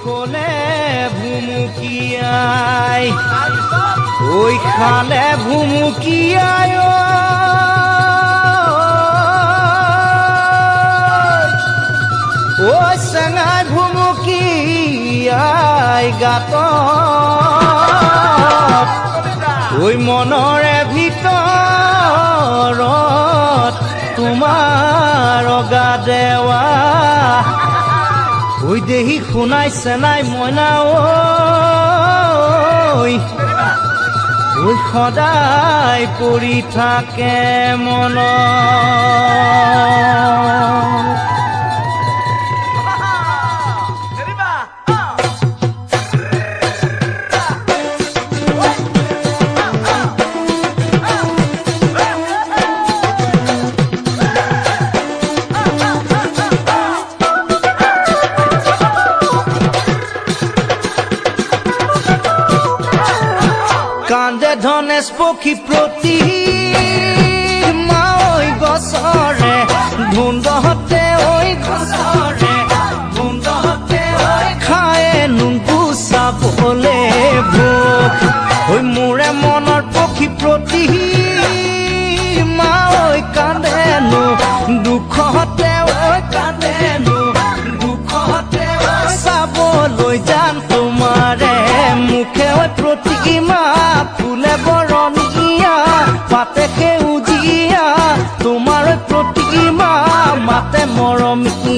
খোলে ভুমুকিয়াই ওই খালে ভুমুকিয়াই ও চেঙাই ভুমুকিয়াই গাত ওই মনৰে ভিতৰত তোমাৰ অগা দেৱা ওই দেহি শুনাই চেনাই মইনা ওই সদায় পৰি থাকে মন কান্দে ধনেশ পক্ষী প্ৰতি মাঐ গছৰে ধুন্দহতে ঐ গছৰে ধুন্দহতে ঐ খায়ে নুংকু চাবলে ভোক ঐ মোৰে মনৰ পক্ষী প্ৰতি মাঐ কান্দেনো দুখতে ঐ কান্দেনো দুখতে চাবলৈ যাম তোমাৰে মুখে ঐ প্ৰতিমা ফুলে বৰণীয়া পাতে সেউজীয়া তোমাৰ প্ৰতিমা মাতে মৰমীয়া